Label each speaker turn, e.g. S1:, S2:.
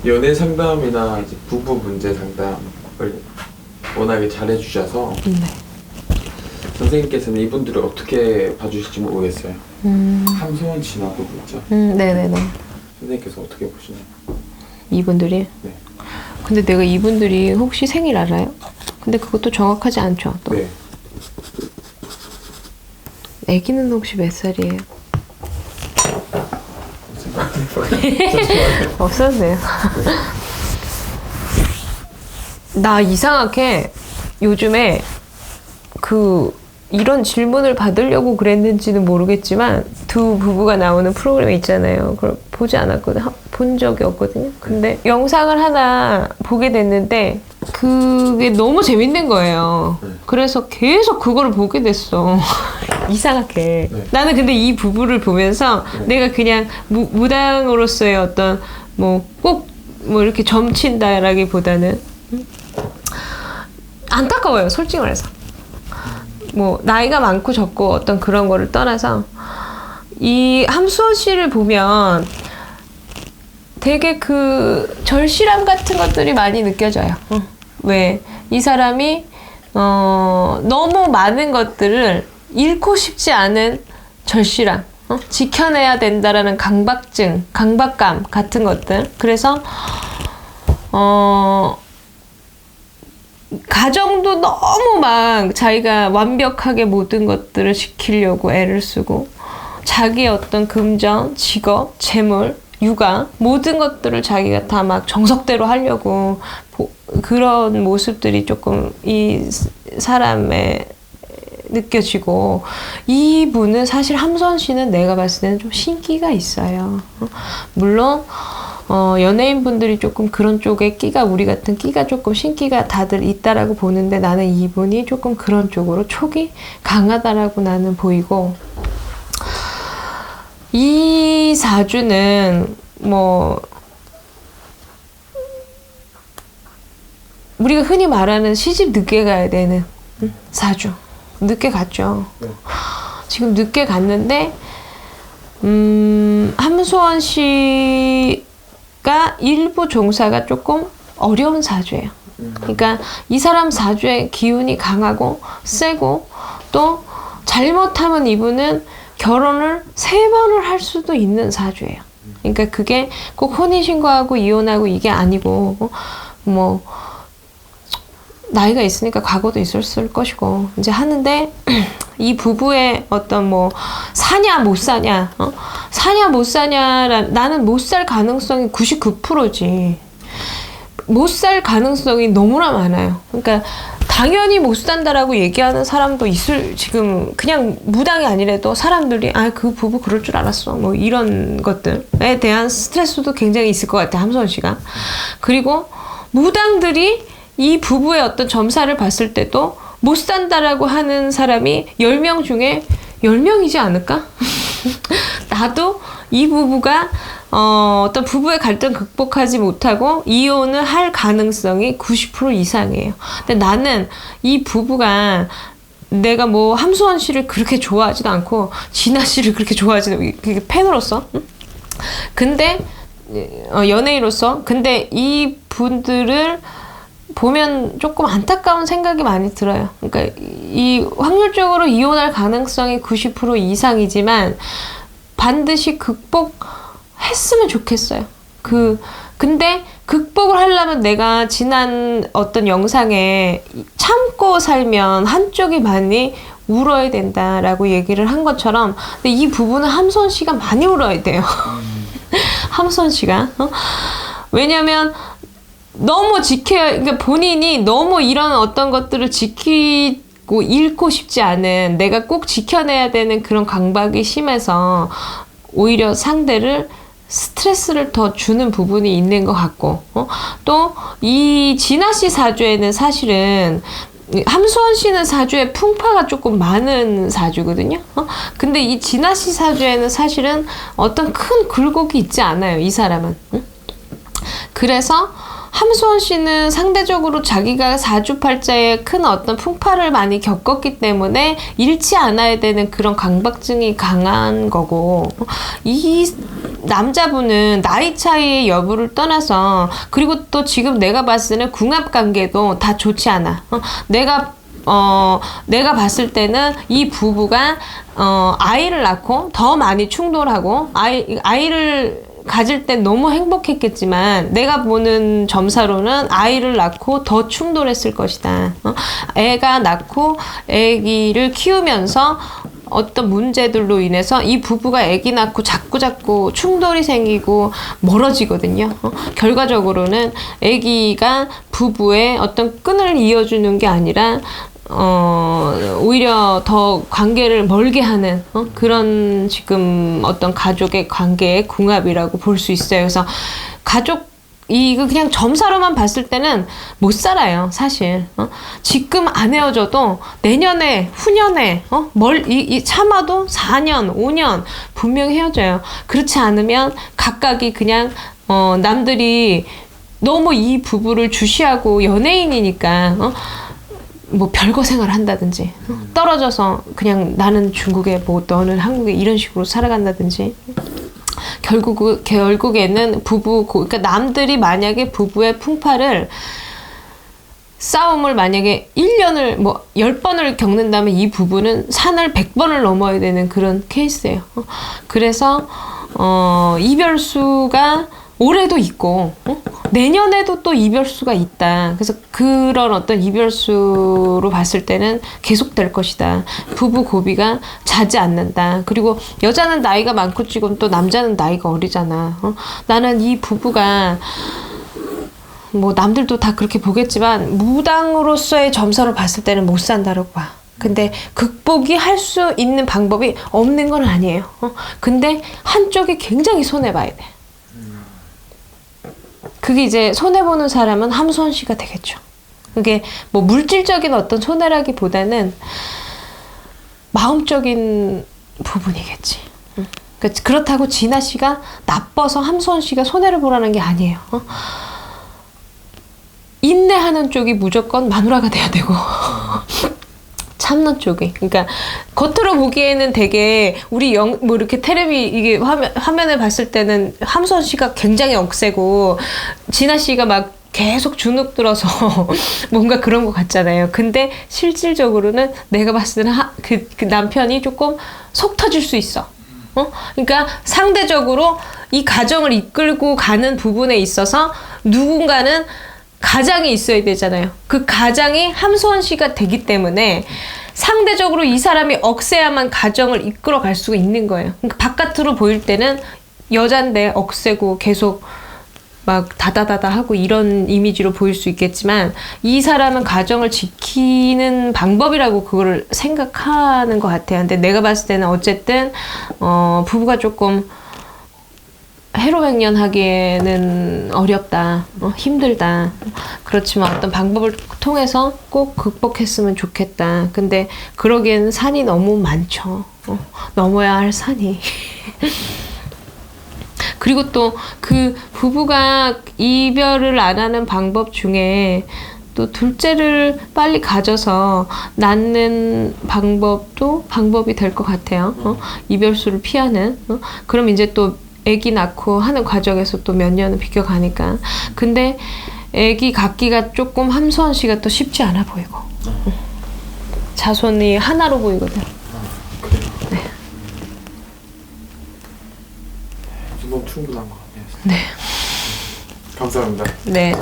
S1: 연애 상담이나 이제 부부 문제 상담을 워낙에 잘해주셔서 선생님께서는 이분들을 어떻게 봐주실지 모르겠어요. 함소원 씨나 부부 있죠?
S2: 네네네.
S1: 선생님께서 어떻게 보시나요?
S2: 이분들이?
S1: 네.
S2: 근데 내가 이분들이 혹시 생일 알아요? 근데 그것도 정확하지 않죠, 또.
S1: 네.
S2: 애기는 혹시 몇 살이에요? 없어도 돼요. 나 이상하게 요즘에 이런 질문을 받으려고 그랬는지는 모르겠지만 두 부부가 나오는 프로그램 있잖아요. 그걸 보지 않았거든. 본 적이 없거든요. 근데 영상을 하나 보게 됐는데 그게 너무 재밌는 거예요. 그래서 계속 그거를 보게 됐어. 이상하게.
S1: 네.
S2: 나는 근데 이 부부를 보면서 내가 그냥 무당으로서의 어떤 꼭 이렇게 점친다라기보다는 안타까워요. 솔직히 말해서. 나이가 많고 적고 어떤 그런 거를 떠나서 이 함수원 씨를 보면 되게 절실함 같은 것들이 많이 느껴져요. 왜? 이 사람이 너무 많은 것들을 잃고 싶지 않은 절실함, 지켜내야 된다라는 강박증, 강박감 같은 것들. 그래서 가정도 너무 막 자기가 완벽하게 모든 것들을 지키려고 애를 쓰고 자기의 어떤 금전, 직업, 재물, 육아 모든 것들을 자기가 다 막 정석대로 하려고 그런 모습들이 조금 이 사람의 느껴지고 이분은 사실 함선 씨는 내가 봤을 때는 좀 신기가 있어요. 물론 연예인분들이 조금 그런 쪽에 끼가 우리 같은 끼가 조금 신기가 다들 있다라고 보는데 나는 이분이 조금 그런 쪽으로 촉이 강하다라고 나는 보이고 이 사주는 우리가 흔히 말하는 시집 늦게 가야 되는 사주. 늦게 갔죠.
S1: 네.
S2: 지금 늦게 갔는데 함소원 씨가 일부 종사가 조금 어려운 사주예요. 그러니까 이 사람 사주의 기운이 강하고 세고 또 잘못하면 이분은 결혼을 3번을 할 수도 있는 사주예요. 그러니까 그게 꼭 혼인신고하고 이혼하고 이게 아니고 나이가 있으니까 과거도 있었을 것이고 이제 하는데 이 부부의 어떤 사냐 못 사냐 사냐 못 사냐 나는 못 살 가능성이 99%지 못 살 가능성이 너무나 많아요. 그러니까 당연히 못 산다라고 얘기하는 사람도 지금 그냥 무당이 아니래도 사람들이 그 부부 그럴 줄 알았어 이런 것들에 대한 스트레스도 굉장히 있을 것 같아 함소원 씨가. 그리고 무당들이 이 부부의 어떤 점사를 봤을 때도 못 산다라고 하는 사람이 10명 중에 10명이지 않을까? 나도 이 부부가 어떤 부부의 갈등 극복하지 못하고 이혼을 할 가능성이 90% 이상이에요. 근데 나는 이 부부가 내가 함수원 씨를 그렇게 좋아하지도 않고 진아 씨를 그렇게 좋아하지도 팬으로서 근데 연예인으로서 근데 이 분들을 보면 조금 안타까운 생각이 많이 들어요. 그러니까 이 확률적으로 이혼할 가능성이 90% 이상이지만 반드시 극복했으면 좋겠어요. 근데 극복을 하려면 내가 지난 어떤 영상에 참고 살면 한쪽이 많이 울어야 된다라고 얘기를 한 것처럼 근데 이 부분은 함소원 씨가 많이 울어야 돼요. 함소원 씨가 왜냐면 너무 그러니까 본인이 너무 이런 어떤 것들을 지키고 잃고 싶지 않은 내가 꼭 지켜내야 되는 그런 강박이 심해서 오히려 상대를 스트레스를 더 주는 부분이 있는 것 같고 또 이 진아 씨 사주에는 사실은 함수원 씨는 사주에 풍파가 조금 많은 사주거든요. 근데 이 진아 씨 사주에는 사실은 어떤 큰 굴곡이 있지 않아요. 이 사람은. 그래서 함수원 씨는 상대적으로 자기가 사주팔자에 큰 어떤 풍파를 많이 겪었기 때문에 잃지 않아야 되는 그런 강박증이 강한 거고 이 남자분은 나이 차이의 여부를 떠나서 그리고 또 지금 내가 봤을 때는 궁합 관계도 다 좋지 않아. 내가 봤을 때는 이 부부가 아이를 낳고 더 많이 충돌하고 아이를 가질 때 너무 행복했겠지만 내가 보는 점사로는 아이를 낳고 더 충돌했을 것이다. 애가 낳고 애기를 키우면서 어떤 문제들로 인해서 이 부부가 애기 낳고 자꾸 충돌이 생기고 멀어지거든요. 결과적으로는 애기가 부부의 어떤 끈을 이어주는 게 아니라 오히려 더 관계를 멀게 하는 그런 지금 어떤 가족의 관계의 궁합이라고 볼 수 있어요. 그래서 이거 그냥 점사로만 봤을 때는 못 살아요, 사실. 지금 안 헤어져도 내년에, 후년에, 참아도 4년, 5년 분명히 헤어져요. 그렇지 않으면 각각이 그냥, 남들이 너무 이 부부를 주시하고 연예인이니까, 뭐 별거 생활 한다든지, 떨어져서 그냥 나는 중국에 뭐 너는 한국에 이런 식으로 살아간다든지. 결국에는 그러니까 남들이 만약에 부부의 풍파를 싸움을 만약에 1년을 뭐 10번을 겪는다면 이 부부는 산을 100번을 넘어야 되는 그런 케이스예요. 그래서 이별수가 올해도 있고 내년에도 또 이별수가 있다. 그래서 그런 어떤 이별수로 봤을 때는 계속될 것이다. 부부 고비가 자지 않는다. 그리고 여자는 나이가 많고 지금 또 남자는 나이가 어리잖아. 나는 이 부부가 뭐 남들도 다 그렇게 보겠지만 무당으로서의 점사로 봤을 때는 못 산다고 봐. 근데 극복이 할 수 있는 방법이 없는 건 아니에요. 근데 한쪽이 굉장히 손해봐야 돼. 그게 이제 손해보는 사람은 함수원 씨가 되겠죠. 그게 뭐 물질적인 어떤 손해라기보다는 마음적인 부분이겠지. 그렇다고 진아 씨가 나빠서 함수원 씨가 손해를 보라는 게 아니에요. 인내하는 쪽이 무조건 마누라가 돼야 되고 참는 쪽이. 그러니까 겉으로 보기에는 되게 우리 뭐 이렇게 테레비 이게 화면을 봤을 때는 함수원 씨가 굉장히 억세고 진아 씨가 막 계속 주눅 들어서 뭔가 그런 것 같잖아요. 근데 실질적으로는 내가 봤을 때는 그 남편이 조금 속 터질 수 있어. 그러니까 상대적으로 이 가정을 이끌고 가는 부분에 있어서 누군가는 가장이 있어야 되잖아요. 그 가장이 함수원 씨가 되기 때문에 상대적으로 이 사람이 억세야만 가정을 이끌어 갈 수가 있는 거예요. 그러니까 바깥으로 보일 때는 여잔데 억세고 계속 막 다다다다 하고 이런 이미지로 보일 수 있겠지만 이 사람은 가정을 지키는 방법이라고 그거를 생각하는 것 같아요. 근데 내가 봤을 때는 어쨌든 부부가 조금 해로백년하기에는 어렵다, 힘들다. 그렇지만 어떤 방법을 통해서 꼭 극복했으면 좋겠다. 근데 그러기에는 산이 너무 많죠. 넘어야 할 산이. 그리고 또 그 부부가 이별을 안 하는 방법 중에 또 둘째를 빨리 가져서 낳는 방법도 방법이 될 것 같아요. 이별수를 피하는. 그럼 이제 또 애기 낳고 하는 과정에서 또 몇 년은 비껴가니까. 근데 애기 갖기가 조금 함수원 씨가 또 쉽지 않아 보이고. 자손이 하나로 보이거든.
S1: 그래요?
S2: 네.
S1: 너무 충분한 것 같아요.
S2: 네.
S1: 감사합니다.
S2: 네.